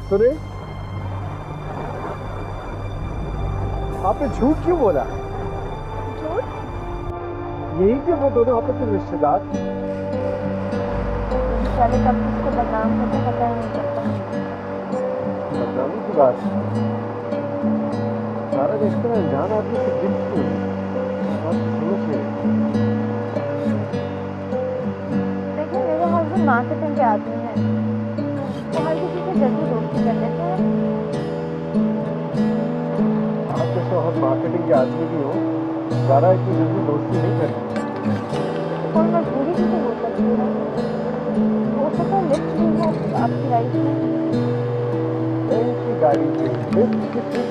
सुने, आपने झूठ क्यों बोला? झूठ? यही कि वो दोनों आपस के रिश्तेदार। साले कब किसको बदनाम करते पता ही नहीं चलता। बदनामी की बात, सारा रिश्ता अनजान आदमी से गिफ्ट क्यों? आप समझ रहे हैं? देखिए मेरे हस्बैंड मार्केटिंग के आदमी हैं, वो हर किसी से जल्दी दोस्ती कर लेते हैं। आपके शौहर मार्केटिंग के आदमी भी हो, ज़्यादा इतनी जल्दी दोस्ती नहीं करती। कोई मजबूरी भी तो हो सकती है, हो सकता है लिफ्ट भी हो आपकी लाइफ में। इनकी गाड़ी पे लिफ्ट किसने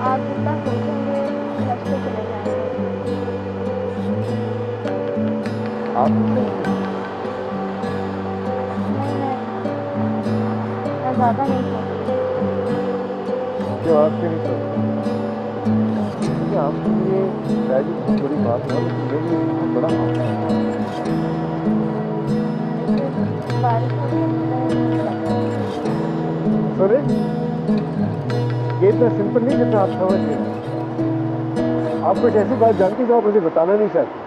आप जितना सोचेंगे रास्ते चले जाएंगे। आप नहीं, मैं ज़्यादा नहीं सोचती। जो आपके लिए क्योंकि आपके लिए शायद ये बहुत बड़ी बात है, लेकिन मेरे लिए बहुत बड़ा मामला है। बारिश हो रही है, सुने, ये इतना सिंपल नहीं जितना आप समझ रहे हैं। आप कुछ ऐसी बात जानती जो आप मुझे बताना नहीं चाहती।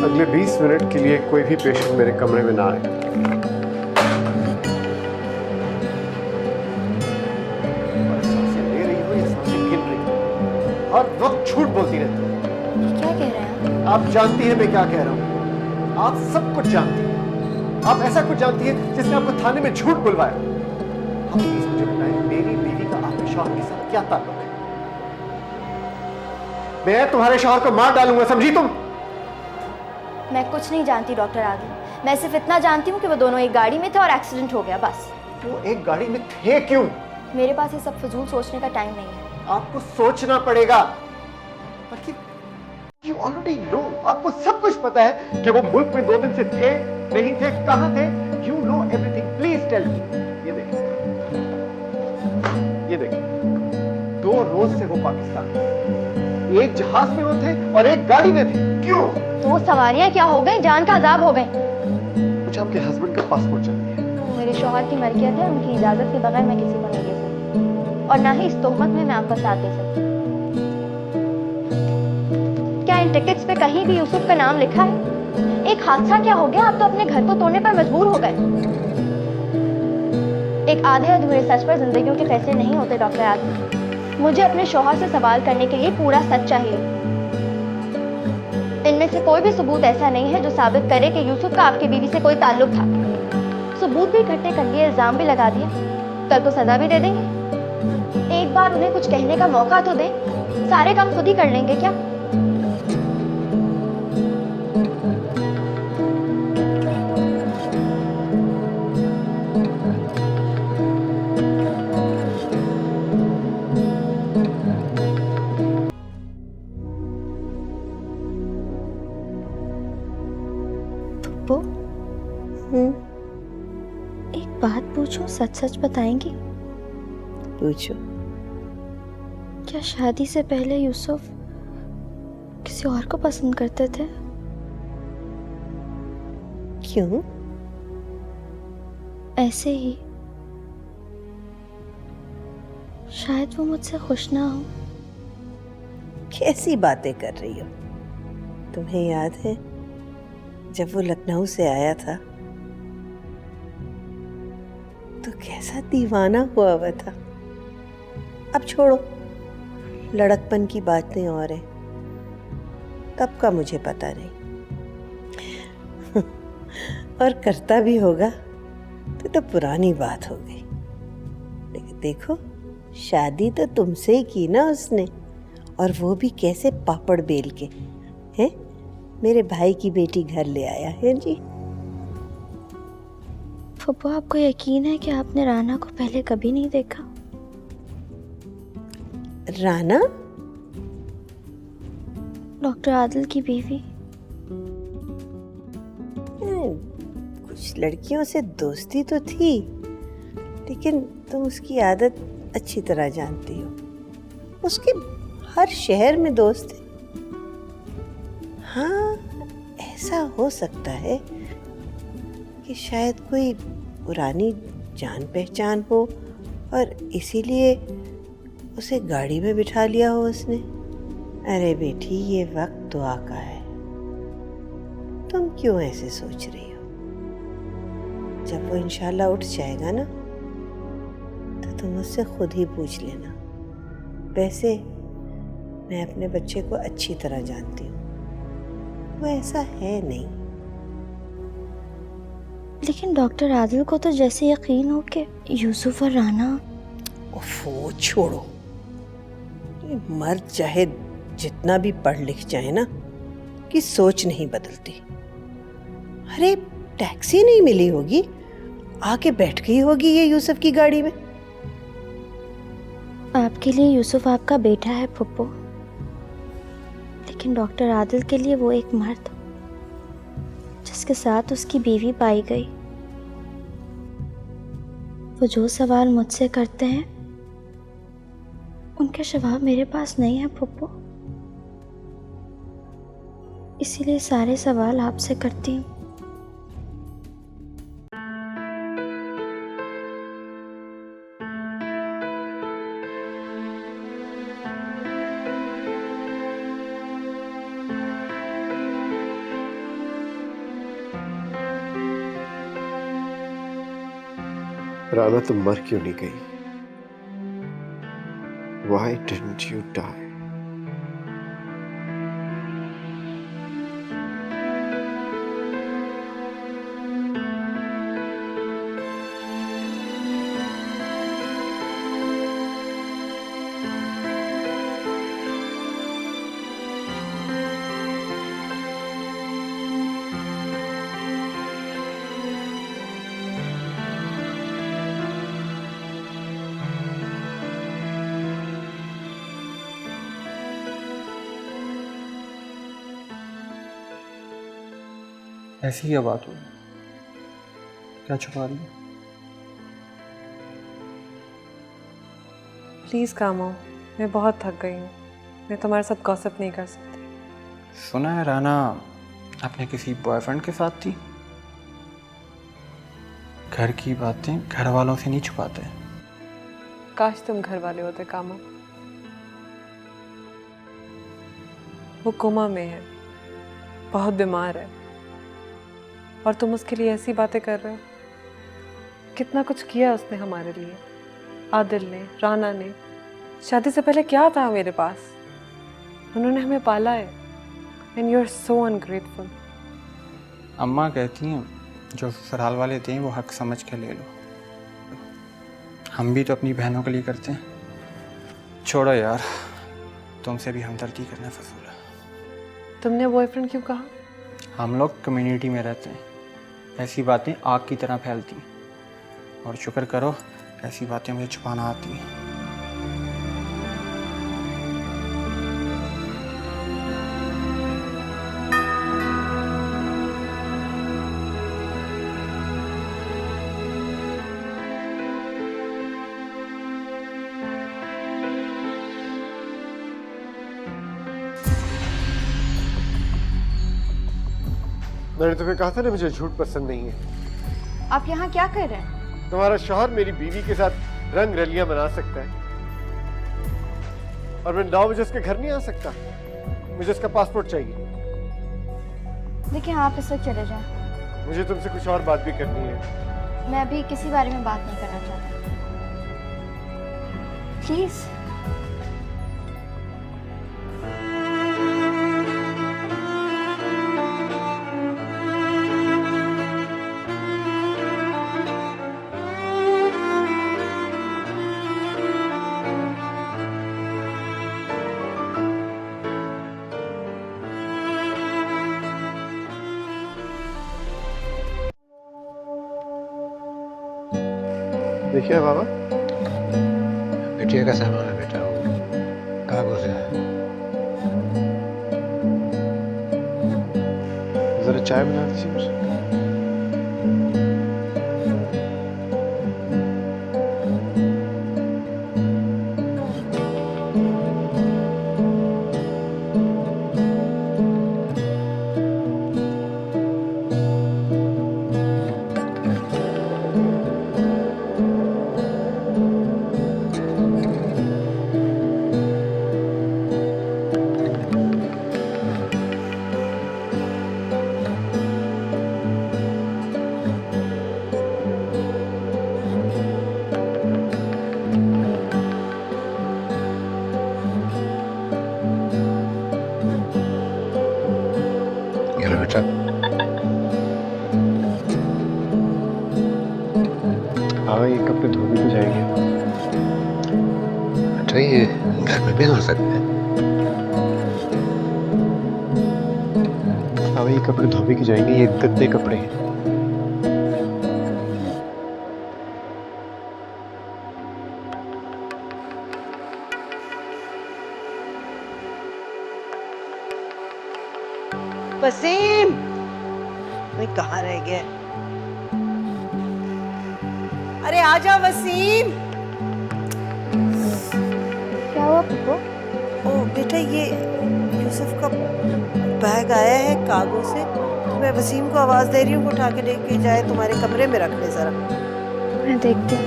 अगले 20 मिनट के लिए कोई भी पेशेंट मेरे कमरे में ना आए। सांसें ले रही हो या सांसें गिन रही हो? हर वक्त झूठ बोलती रहती है। क्या कह रहे हैं आप जानती हैं मैं क्या कह रहा हूं। आप सब कुछ जानती हैं। आप ऐसा कुछ जानती हैं जिसने आपको थाने में झूठ बुलवाया। आप प्लीज मुझे बताएं, मेरी बीवी का आपके शौहर के साथ क्या ताल्लुक है? मैं तुम्हारे शौहर को मार डालूंगा, समझी तुम? मैं कुछ नहीं जानती डॉक्टर आगे, मैं सिर्फ इतना जानती हूँ कि वो दोनों एक गाड़ी में थे और एक्सीडेंट हो गया, बस। वो एक गाड़ी में थे क्यों? मेरे पास ये सब फजूल सोचने का टाइम नहीं है। आपको सोचना पड़ेगा, बल्कि you already know, आपको सब कुछ पता है कि वो मुल्क में 2 दिन से थे, नहीं थे, कहां थे। You know everything, please tell me। ये देखिए, ये देखिए, 2 रोज से वो पाकिस्तान में, एक जहाज में वो थे और एक गाड़ी में थे। क्यों? तो सवारियां क्या हो गई, जान का अजाब हो गई। मुझे आपके हस्बैंड का पासपोर्ट चाहिए। मेरे शौहर की मलकियत है, उनकी इजाजत के बगैर मैं किसी को नहीं दे सकती, और ना ही इस तोहमत में मैं आपका साथ दे सकती। क्या इन टिकट्स पे कहीं भी यूसुफ का नाम लिखा है? एक हादसा क्या हो गया, आप तो अपने घर को तोड़ने पर मजबूर हो गए। एक आधे अधूरे सच पर जिंदगियों के फैसले नहीं होते डॉक्टर आदमी। मुझे अपने शौहर से सवाल करने के लिए पूरा सच चाहिए। इनमें से कोई भी सबूत ऐसा नहीं है जो साबित करे कि यूसुफ का आपकी बीवी से कोई ताल्लुक था। सबूत भी इकट्ठे कर लिए, इल्जाम भी लगा दिए, कल को सजा भी दे देंगे। एक बार उन्हें कुछ कहने का मौका तो दें, सारे काम खुद ही कर लेंगे क्या? एक बात पूछूं, सच सच बताएंगी? पूछो। क्या शादी से पहले यूसुफ किसी और को पसंद करते थे? क्यों? ऐसे ही। शायद वो मुझसे खुश ना हो। कैसी बातें कर रही हो? तुम्हें याद है जब वो लखनऊ से आया था तो कैसा दीवाना हुआ हुआ था। अब छोड़ो, लड़कपन की बातें और हैं, तब का मुझे पता नहीं। और करता भी होगा तो पुरानी बात हो गई। लेकिन देखो, शादी तो तुमसे ही की ना उसने, और वो भी कैसे पापड़ बेल के। हैं? मेरे भाई की बेटी घर ले आया है जी। फुप्पो, आपको यकीन है कि आपने राना को पहले कभी नहीं देखा? राना? डॉक्टर आदिल की बीवी। कुछ लड़कियों से दोस्ती तो थी, लेकिन तुम उसकी आदत अच्छी तरह जानती हो। उसके हर शहर में दोस्त है। हाँ, ऐसा हो सकता है कि शायद कोई पुरानी जान पहचान हो और इसीलिए उसे गाड़ी में बिठा लिया हो उसने। अरे बेटी, ये वक्त दुआ का है। तुम क्यों ऐसे सोच रही हो? जब वो इंशाल्लाह उठ जाएगा ना, तो तुम उससे खुद ही पूछ लेना। वैसे मैं अपने बच्चे को अच्छी तरह जानती हूँ, वो ऐसा है नहीं। लेकिन डॉक्टर आदिल को तो जैसे यकीन हो कि यूसुफ और राना। ओफो, छोड़ो। ये मर्द चाहे जितना भी पढ़ लिख जाए ना, कि सोच नहीं बदलती। अरे टैक्सी नहीं मिली होगी, आके बैठ गई होगी ये यूसुफ की गाड़ी में। आपके लिए यूसुफ आपका बेटा है फुप्पो, लेकिन डॉक्टर आदिल के लिए वो एक मर्द जिसके साथ उसकी बीवी पाई गई। वो जो सवाल मुझसे करते हैं उनके जवाब मेरे पास नहीं है फुप्पो, इसीलिए सारे सवाल आपसे करती हूँ। राना, तुम मर क्यों नहीं गई? Why didn't you die? ऐसी क्या बात हुई? क्या छुपा रही है? प्लीज़ काम आओ, मैं बहुत थक गई हूँ। मैं तुम्हारे साथ गॉसिप नहीं कर सकती। सुना है राना अपने किसी बॉयफ्रेंड के साथ थी। घर की बातें घर वालों से नहीं छुपाते। काश तुम घर वाले होते कामो। वो कोमा में है, बहुत बीमार है, और तुम उसके लिए ऐसी बातें कर रहे हो। कितना कुछ किया उसने हमारे लिए, आदिल ने, राना ने। शादी से पहले क्या था मेरे पास? उन्होंने हमें पाला है। And you are so ungrateful. अम्मा कहती हैं जो ससुराल वाले थे वो हक समझ के ले लो। हम भी तो अपनी बहनों के लिए करते हैं। छोड़ो यार, तुमसे भी हमदर्दी करना फजूल है। तुमने बॉयफ्रेंड क्यों कहा? हम लोग कम्युनिटी में रहते हैं, ऐसी बातें आग की तरह फैलती हैं, और शुक्र करो ऐसी बातें मुझे छुपाना आती हैं। मैंने तुम्हें कहा था ना, मुझे झूठ पसंद नहीं है। आप यहाँ क्या कर रहे हैं? तुम्हारा शौहर मेरी बीवी के साथ रंग रलियां मना सकता है, और मैं 9 बजे उसके घर नहीं आ सकता। मुझे उसका पासपोर्ट चाहिए। देखिए, आप इस वक्त चले जाएं। मुझे तुमसे कुछ और बात भी करनी है। मैं अभी किसी बारे में बात नहीं करना चाहता। प्लीज। देखिए बाबा, बिटिया का सामान है बेटा, वो कागज से है। जरा चाय बना दीजिए मुझे। ये लो बेटा। बाबा ये कपड़े धो भी तो जाएंगे। बेटा ये घर में भी धो सकते हैं। बाबा ये कपड़े धोबी की जाएंगे, ये गंदे कपड़े हैं। वसीम, मैं कहाँ रह गया? अरे आजा वसीम। क्या हुआ पप्पू? ओ बेटा, ये यूसुफ का बैग आया है कागों से। मैं वसीम को आवाज दे रही हूँ, उठा के लेके जाए तुम्हारे कमरे में रख ले जरा। मैं देखती हूँ।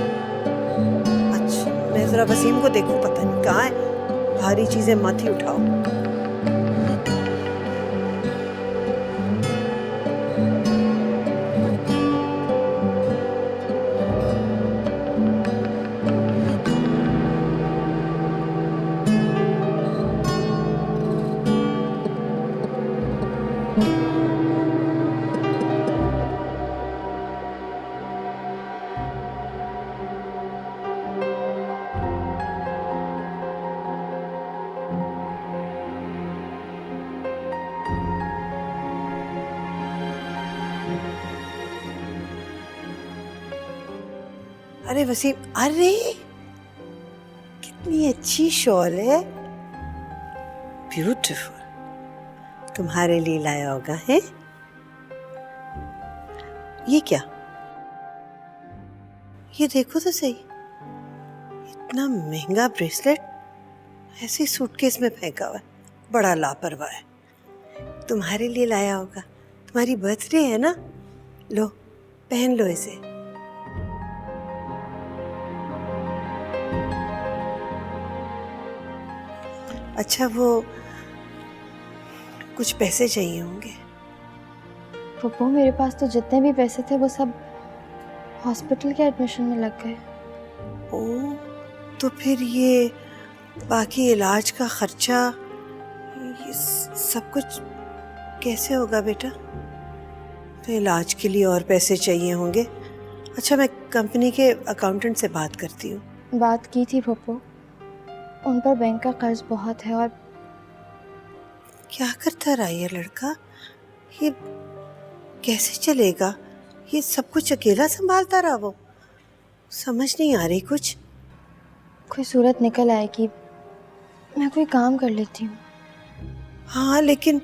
अच्छा, मैं जरा वसीम को देखूं, पता नहीं कहाँ है। भारी चीजें मत ही उठाओ। अरे वसीम, अरे कितनी अच्छी शॉल है, ब्यूटीफुल। तुम्हारे लिए लाया होगा है? ये क्या? ये देखो तो सही, इतना महंगा ब्रेसलेट ऐसे सूटकेस में फेंका हुआ है। बड़ा लापरवाह है। तुम्हारे लिए लाया होगा, तुम्हारी बर्थडे है ना। लो पहन लो इसे। अच्छा, वो कुछ पैसे चाहिए होंगे। पप्पू मेरे पास तो जितने भी पैसे थे वो सब हॉस्पिटल के एडमिशन में लग गए। ओ, तो फिर ये बाकी इलाज का खर्चा, ये सब कुछ कैसे होगा बेटा? तो इलाज के लिए और पैसे चाहिए होंगे। अच्छा, मैं कंपनी के अकाउंटेंट से बात करती हूँ। बात की थी पप्पू, उन पर बैंक का कर्ज बहुत है। और क्या करता रहा ये लड़का? ये कैसे चलेगा? ये सब कुछ अकेला संभालता रहा वो? समझ नहीं आ रही कुछ। कोई सूरत निकल आएगी, मैं कोई काम कर लेती हूँ। हाँ, लेकिन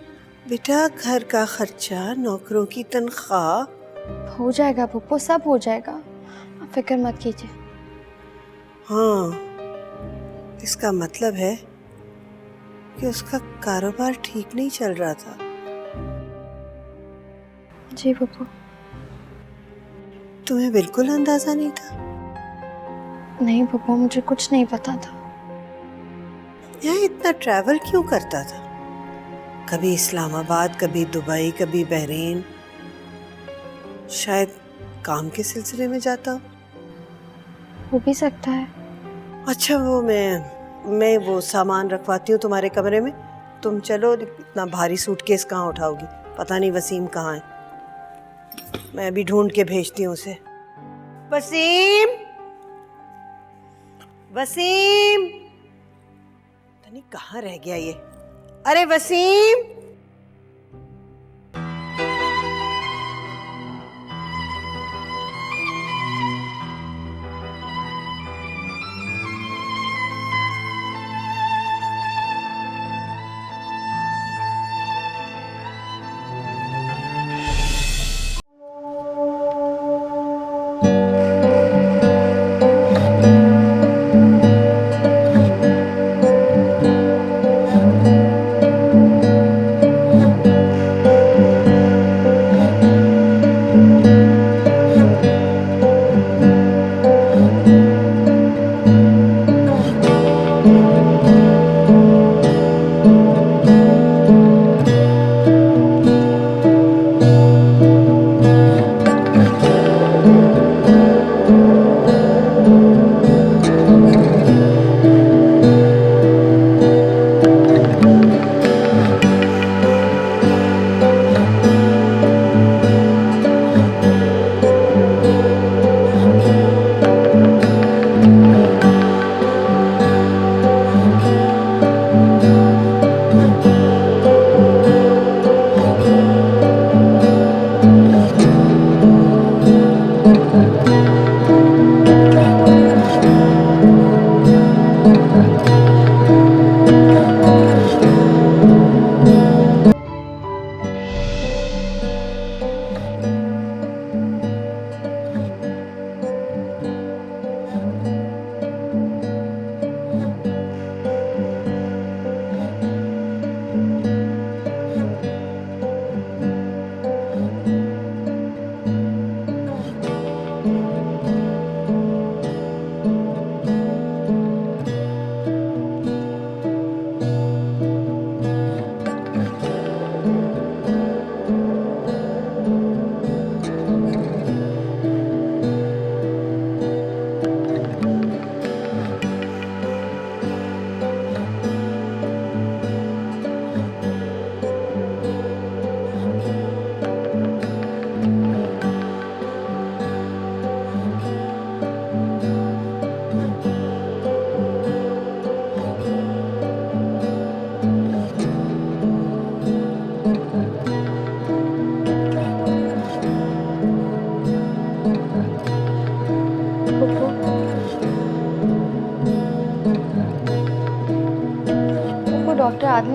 बेटा घर का खर्चा, नौकरों की तनख्वाह। हो जाएगा पप्पू, सब हो जाएगा, आप फिक्र मत कीजिए। हाँ, इसका मतलब है कि उसका कारोबार ठीक नहीं चल रहा था। जी पप्पू। तुम्हें बिल्कुल अंदाजा नहीं था? नहीं पप्पू, मुझे कुछ नहीं पता था। यहाँ इतना ट्रैवल क्यों करता था? कभी इस्लामाबाद, कभी दुबई, कभी बहरीन। शायद काम के सिलसिले में जाता हो। हो भी सकता है। अच्छा, वो मैं वो सामान रखवाती हूँ तुम्हारे कमरे में। तुम चलो, इतना भारी सूटकेस कहाँ उठाओगी? पता नहीं वसीम कहाँ है। मैं अभी ढूंढ के भेजती हूँ उसे। वसीम, वसीम, पता नहीं कहाँ रह गया ये। अरे वसीम,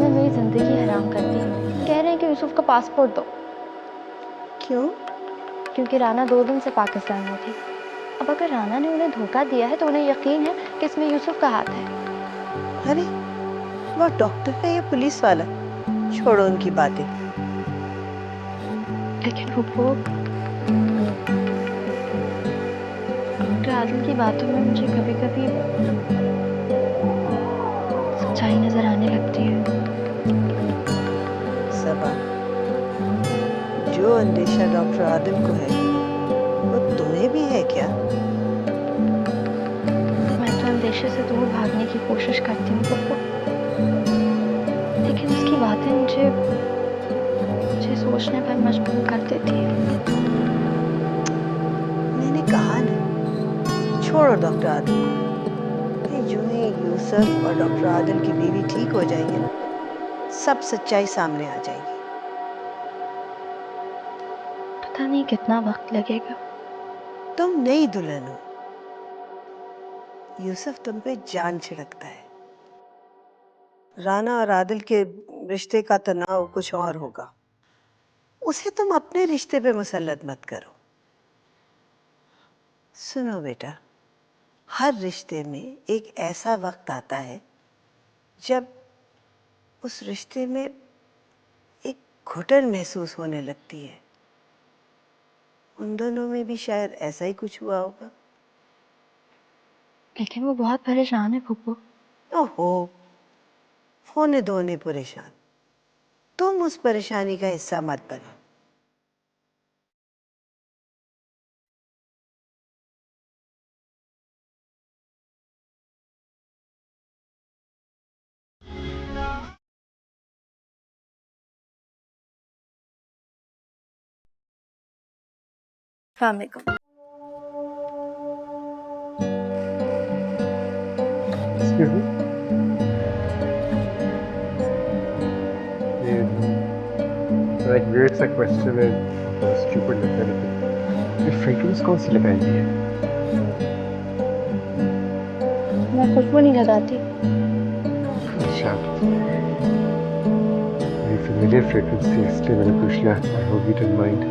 ने मेरी जिंदगी हराम कर दी। कह रहे हैं कि यूसुफ का पासपोर्ट दो, क्यों? क्योंकि राना 2 दिन से पाकिस्तान में थी। अब अगर राना ने उन्हें धोखा दिया है तो उन्हें यकीन है कि इसमें यूसुफ का हाथ है। अरे वो डॉक्टर है या पुलिस वाला? छोड़ो उनकी बातें। लेकिन वो डॉक्टर आदिल की बातों में मुझे कभी कभी सच्चाई नजर आने लगती है। सबा, जो अंदेशा डॉक्टर आदिल को है वो तुम्हें भी है क्या? मैं तो अंदेशे से दूर भागने की कोशिश करती हूँ पप्पू, लेकिन उसकी बातें मुझे सोचने पर मजबूर कर देती है। मैंने कहा ना, छोड़ो डॉक्टर आदिल को। ये जो ही यूसुफ और डॉक्टर आदिल की बीवी ठीक हो जाएंगे ना, सब सच्चाई सामने आ जाएगी। पता नहीं कितना वक्त लगेगा। तुम नई दुल्हन हो, यूसुफ तुम पे जान छिड़कता है। राना और आदिल के रिश्ते का तनाव कुछ और होगा, उसे तुम अपने रिश्ते पे मुसल्लत मत करो। सुनो बेटा, हर रिश्ते में एक ऐसा वक्त आता है जब उस रिश्ते में एक घुटन महसूस होने लगती है। उन दोनों में भी शायद ऐसा ही कुछ हुआ होगा। लेकिन वो बहुत परेशान है पप्पू। ओहो, होने दो उन्हें परेशान, तुम उस परेशानी का हिस्सा मत बनो। अस्सलाम वालेकुम। Excuse me? ये एक weird सा question है, बहुत stupid लगता है लेकिन ये fragrance कौन सी लगाई हुई है? मैं खुशबू नहीं लगाती। अच्छा, ये familiar fragrance थी इसलिए मैंने पूछ लिया। I hope you didn't mind.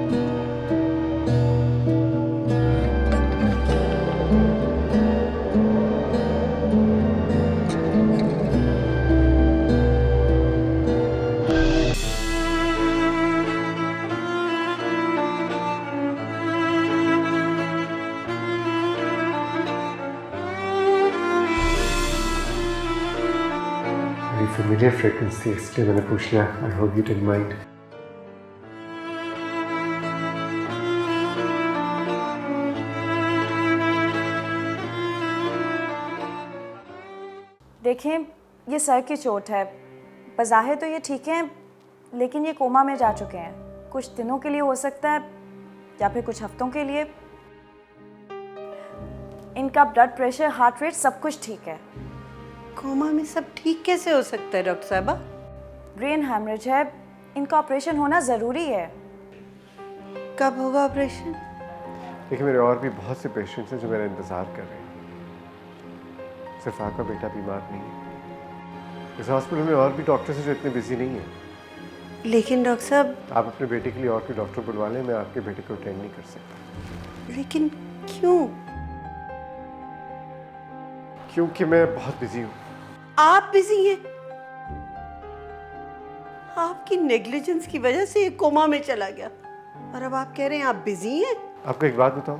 ये familiar fragrance थी इसलिए मैंने पूछ लिया। I hope you didn't mind. देखें, ये सर की चोट है। बज़ाहिर तो ये ठीक है, लेकिन ये कोमा में जा चुके हैं। कुछ दिनों के लिए हो सकता है या फिर कुछ हफ्तों के लिए। इनका ब्लड प्रेशर, हार्ट रेट सब कुछ ठीक है। कोमा में सब ठीक कैसे हो सकता है डॉक्टर साहबा? ब्रेन हैमरेज है, इनका ऑपरेशन होना ज़रूरी है। कब होगा ऑपरेशन? देखिए, मेरे और भी बहुत से पेशेंट्स हैं जो मेरा इंतज़ार कर रहे हैं। सिर्फ आपका बेटा बीमार नहीं है। इस हॉस्पिटल में और भी डॉक्टर्स हैं जो इतने बिजी नहीं हैं। लेकिन डॉक्टर साहब, आप अपने बेटे के लिए और कोई डॉक्टर बुलवा लें, मैं आपके बेटे को अटेंड नहीं कर सकता। लेकिन क्यों? क्योंकि मैं बहुत बिजी हूँ। आप बिजी हैं? आपकी नेग्लिजेंस की वजह से ये कोमा में चला गया और अब आप कह रहे हैं आप बिजी हैं? आपको एक बात बताऊं,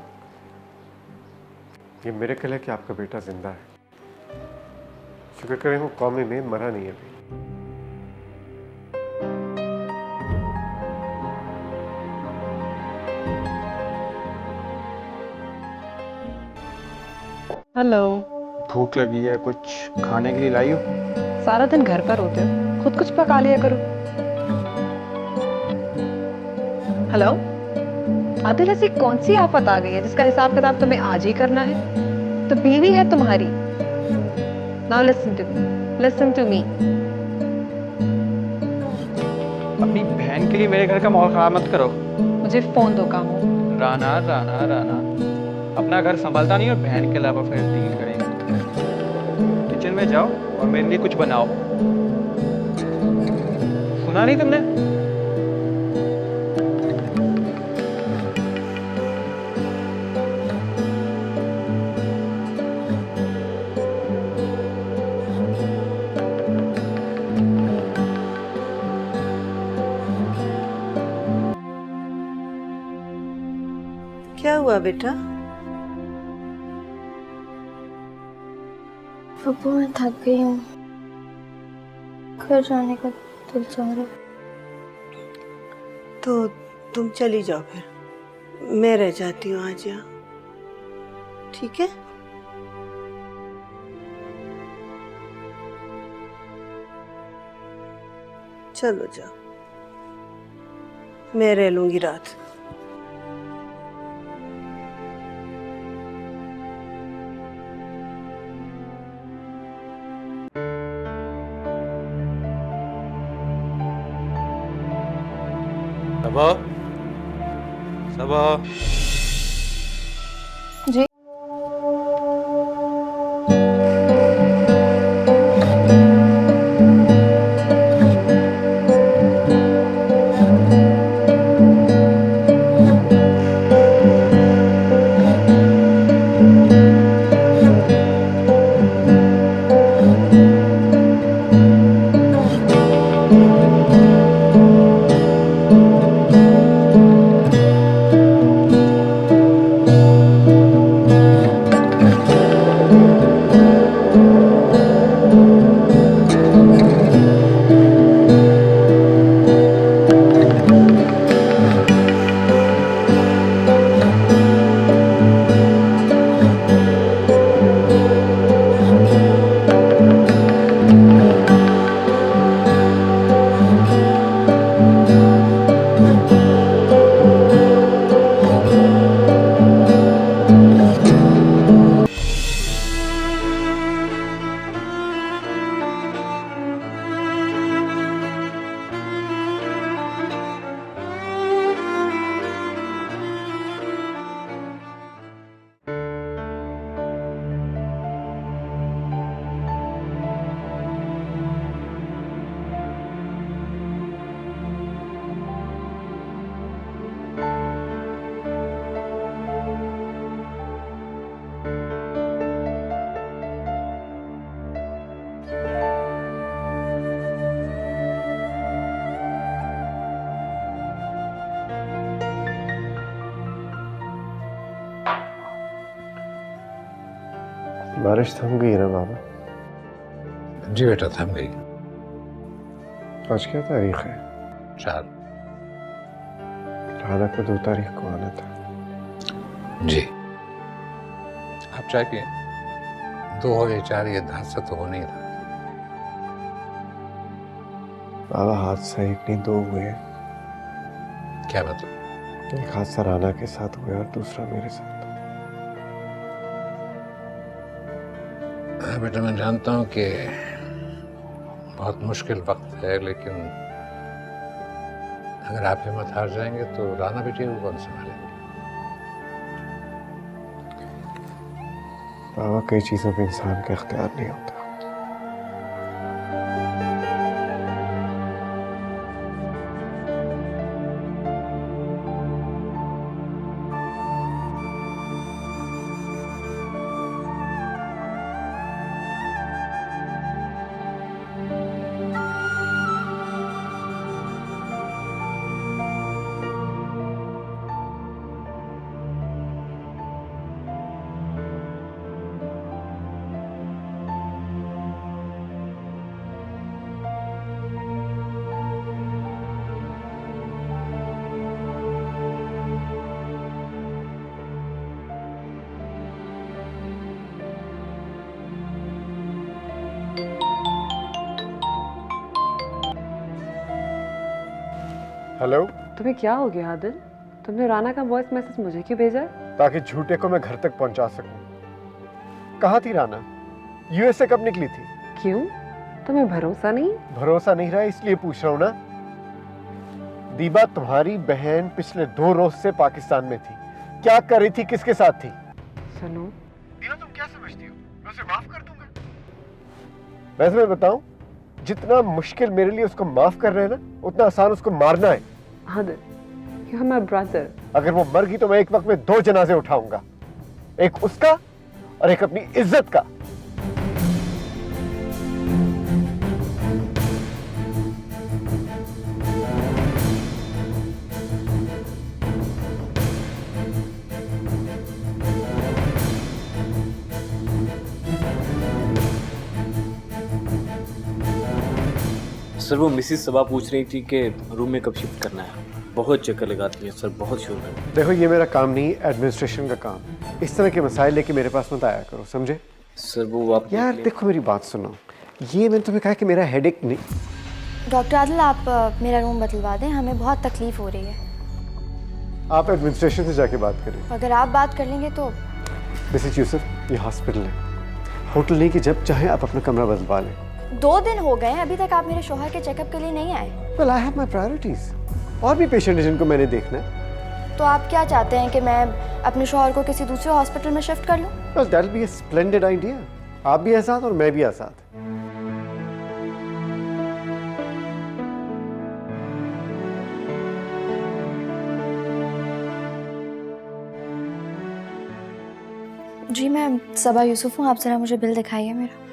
ये मिरेकल है कि आपका बेटा जिंदा है। शुक्र करें वो कौमे में मरा नहीं है अभी। हेलो। भूख लगी है, कुछ खाने के लिए लाई हो? सारा दिन घर पर होते हो, खुद कुछ पका लिया करो। हेलो आदिल, ऐसी कौन सी आफत आ गई है जिसका हिसाब किताब तुम्हें आज ही करना है? तो बीवी है तुम्हारी। Now listen to me. अपनी बहन के लिए मेरे घर का माहौल खराब मत करो। मुझे फोन दो, काम हो। राना राना राना, अपना घर संभालता नहीं और बहन के अलावा फिर डील करेंगे। किचन में जाओ और मेरे लिए कुछ बनाओ। सुना नहीं तुमने? क्या हुआ बेटा? पप्पू मैं थक गई हूँ, घर जाने का दिल चाह रहा है। तो तुम चली जाओ फिर, मैं रह जाती हूँ आज यहाँ, ठीक है? चलो जाओ, मैं रह लूंगी रात। सबा, सबा, जी बारिश थम गई ना बाबा? जी बेटा थम गई। आज क्या तारीख है? 4। राना को 2 तारीख को आना था। जी आप चाहे कि 2 हो या 4, ये हादसा तो हो नहीं रहा। बाबा हादसा 1 नहीं 2 हुए। क्या मतलब? एक हादसा राना के साथ हुआ और दूसरा मेरे साथ। बेटा मैं जानता हूँ कि बहुत मुश्किल वक्त है, लेकिन अगर आप हिम्मत हार जाएंगे तो राना बेटे को कौन संभालेंगे? बाबा कई चीजों पे इंसान का इख्तियार नहीं होता। हेलो, तुम्हें क्या हो गया आदिल? तुमने राना का वॉइस मैसेज मुझे क्यों भेजा है? ताकि झूठे को मैं घर तक पहुंचा सकूं। कहाँ थी राना? यूएसए कब निकली थी? क्यों? तुम्हें भरोसा नहीं? भरोसा नहीं रहा इसलिए पूछ रहा हूं ना। दीबा तुम्हारी बहन पिछले 2 रोज से पाकिस्तान में थी। क्या कर रही थी, किसके साथ थी? सुनो, दीबा तुम क्या समझती हो? मैं उसे माफ कर दूंगा। वैसे मैं बताऊं, जितना मुश्किल मेरे लिए उसको माफ कर रहे हैं ना, उतना आसान उसको मारना है। Adil, you are my brother. अगर वो मर गई तो मैं एक वक्त में 2 जनाजे उठाऊंगा, एक उसका और एक अपनी इज्जत का। सर वो मिसिस सबा पूछ रही थी कि रूम में कब शिफ्ट करना है। बहुत चक्कर लगाती है सर, बहुत शोर है। देखो ये मेरा काम नहीं, एडमिनिस्ट्रेशन का काम। इस तरह के मसाइल लेके मेरे पास मत आया करो, समझे? सर वो आप यार देखो मेरी बात सुनो, ये मैंने तुम्हें कहा कि मेरा हेडेक नहीं। डॉक्टर आदिल, आप मेरा रूम बदलवा दें, हमें बहुत तकलीफ हो रही है। आप एडमिनिस्ट्रेशन से जाके बात करें। अगर आप बात कर लेंगे तो। मिसेस यूसुफ, ये हॉस्पिटल है, होटल नहीं कि जब चाहे आप अपना कमरा बदलवा लें। 2 दिन हो गए हैं, अभी तक आप मेरे शौहर के चेकअप के लिए नहीं आए। Well, I have my priorities. और भी पेशेंट है जिनको मैंने देखना है। तो आप क्या चाहते हैं कि मैं अपने शौहर को किसी दूसरे हॉस्पिटल में शिफ्ट कर लूं? Well, that'll be a splendid idea. आप भी आजाद और मैं भी आजाद। जी मैं सबा यूसुफ हूँ, आप जरा मुझे बिल दिखाइए मेरा।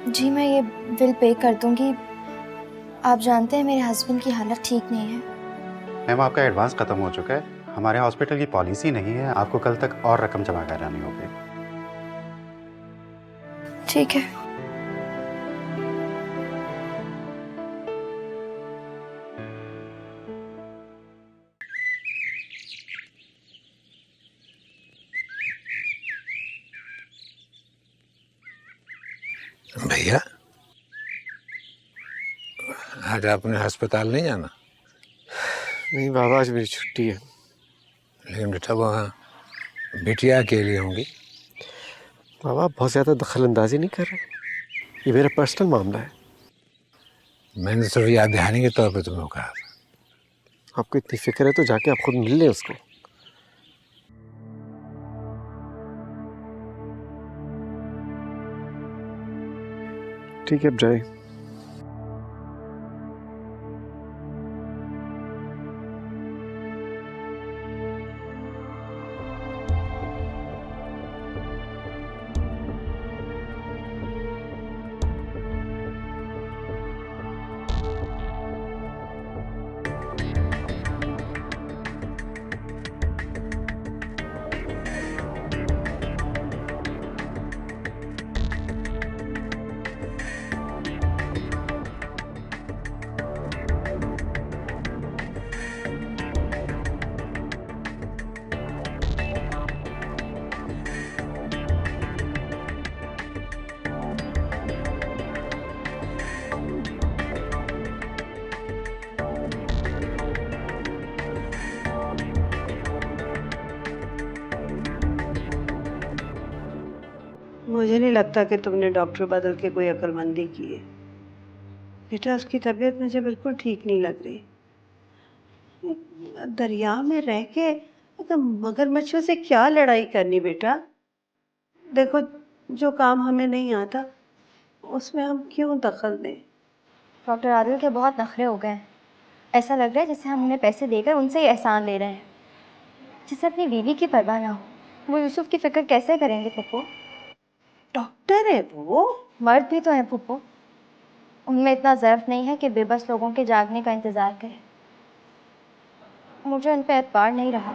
जी मैं ये बिल पे कर दूंगी। आप जानते हैं मेरे हस्बैंड की हालत ठीक नहीं है। मैम आपका एडवांस ख़त्म हो चुका है। हमारे हॉस्पिटल की पॉलिसी नहीं है, आपको कल तक और रकम जमा करानी होगी। ठीक है। भैया आज आपने अस्पताल नहीं जाना? नहीं बाबा, आज मेरी छुट्टी है। लेकिन बेटा वहाँ बिटिया अकेली होंगी। बाबा बहुत ज़्यादा दखल अंदाजी नहीं कर रहे, ये मेरा पर्सनल मामला है। मैंने सिर्फ याद दहानी के तौर पे तुम्हें कहा था। आपको इतनी फिक्र है तो जाके आप खुद मिल लें उसको। ठीक है, अब जाए। मुझे नहीं लगता कि तुमने डॉक्टर बदल के कोई अक्लमंदी की है। बेटा उसकी तबीयत मुझे बिल्कुल ठीक नहीं लग रही। दरिया में रह के मगरमच्छों से क्या लड़ाई करनी बेटा। देखो जो काम हमें नहीं आता उसमें हम क्यों दखल दें। डॉक्टर आदिल के बहुत नखरे हो गए हैं। ऐसा लग रहा है जैसे हम उन्हें पैसे देकर उनसे ही एहसान ले रहे हैं। जिसे अपनी बीवी की परवाह ना हो वो यूसुफ की फिक्र कैसे करेंगे पप्पू? डॉक्टर है वो। मर्द भी तो है पप्पू, उनमें इतना ज़र्फ नहीं है कि बेबस लोगों के जागने का इंतज़ार करें। मुझे उन पर एतबार नहीं रहा।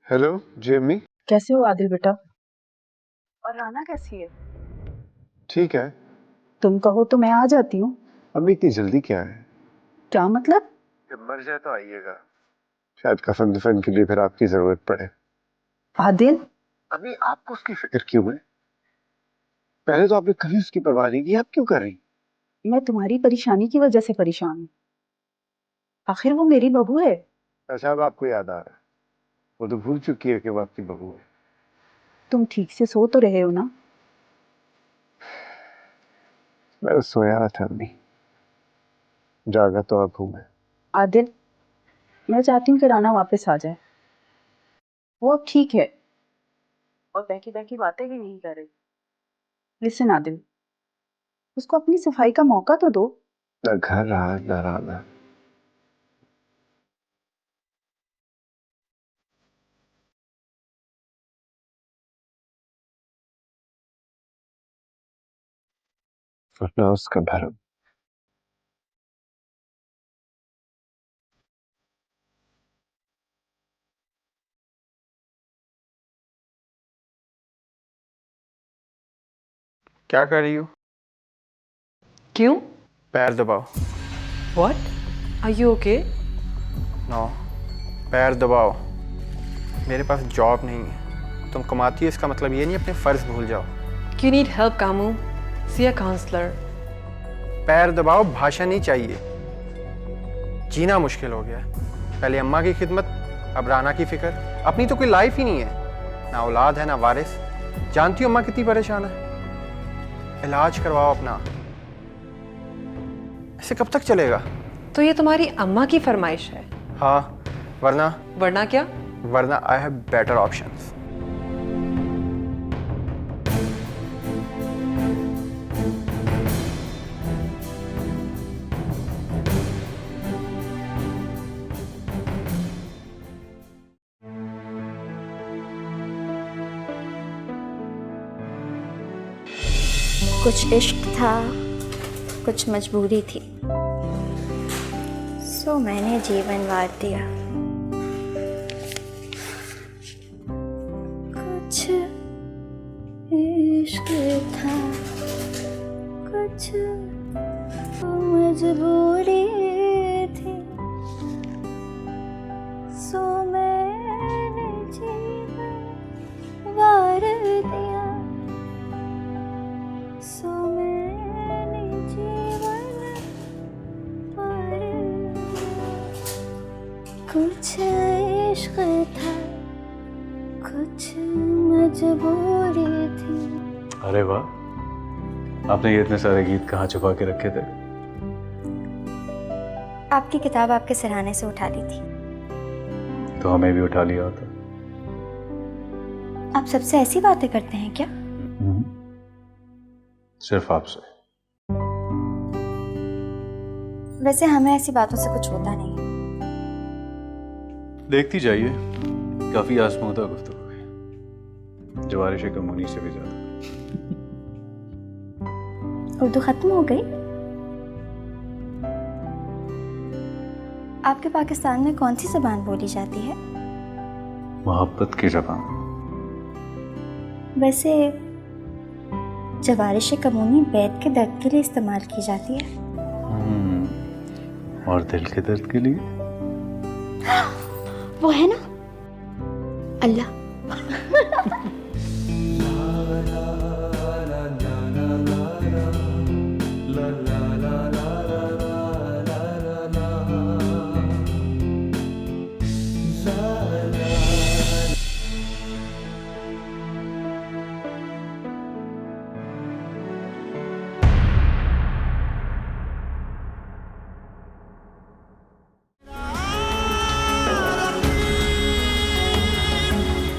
हेलो जी अम्मी। कैसे हो आदिल बेटा? और राना कैसी है? ठीक है। तुम कहो तो मैं आ जाती हूँ। अम्मी इतनी जल्दी क्या है? क्या मतलब? जब मर जाए तो आइएगा, शायद कफन दफन के लिए फिर आपकी जरूरत पड़े। आदिल, अभी आपको उसकी फिक्र क्यों है? पहले तो आपने कभी उसकी परवाह नहीं की, आप क्यों कर रही? मैं तुम्हारी परेशानी की वजह से परेशान हूँ। आखिर वो मेरी बहू है। अच्छा अब आपको याद आ रहा है, वो तो भूल चुकी है कि वो आपकी बहू है। तुम ठीक से सो तो रहे हो ना? मैं तो सोया था नहीं, जागा तो अब हूँ मैं। आदिल, मैं चाहती हूँ कि राना वापस आ जाए। वो अब ठीक है और बहकी बहकी बातें भी नहीं कर रही। लिसन आदिल, उसको अपनी सफाई का मौका तो दो। न घर रहा न राना। वरना उसका भरम। क्या कर रही हो? क्यों? पैर दबाओ। What? Are you okay? No, पैर दबाओ। मेरे पास जॉब नहीं है, तुम कमाती हो इसका मतलब ये नहीं अपने फ़र्ज भूल जाओ। You need help Kamu, see a counsellor. पैर दबाओ, भाषा नहीं चाहिए। जीना मुश्किल हो गया है। पहले अम्मा की खिदमत, अब राना की फिक्र। अपनी तो कोई लाइफ ही नहीं है, ना औलाद है ना वारिस। जानती हो अम्मा कितनी परेशान है। इलाज करवाओ अपना। ऐसे कब तक चलेगा? तो ये तुम्हारी अम्मा की फरमाइश है? हाँ, वरना वरना क्या? वरना आई हैव बेटर ऑप्शंस। कुछ इश्क था, कुछ मजबूरी थी, सो मैंने जीवन वार दिया। कुछ इश्क था, कुछ मजबूरी थी, सो मैंने जीवन वार दिया। सो मैंने जीवन वार दिया। कुछ इश्क था, कुछ मजबूरी थी। अरे वाह, आपने ये इतने सारे गीत कहाँ छुपा के रखे थे? आपकी किताब आपके सिरहाने से उठा ली थी। तो हमें भी उठा लिया होता। आप सबसे ऐसी बातें करते हैं क्या? सिर्फ आपसे। वैसे हमें ऐसी बातों से कुछ होता नहीं है। देखती जाइए, काफी आजमूदा गुफ्तगू है, जवारिश कमूनी से भी ज्यादा। उर्दू खत्म हो गई? आपके पाकिस्तान में कौन सी ज़बान बोली जाती है? मोहब्बत की ज़बान। वैसे जवारिश कमूनी बैत के दर्द के लिए इस्तेमाल की जाती है। और दिल के दर्द के लिए? वो है ना, अल्लाह।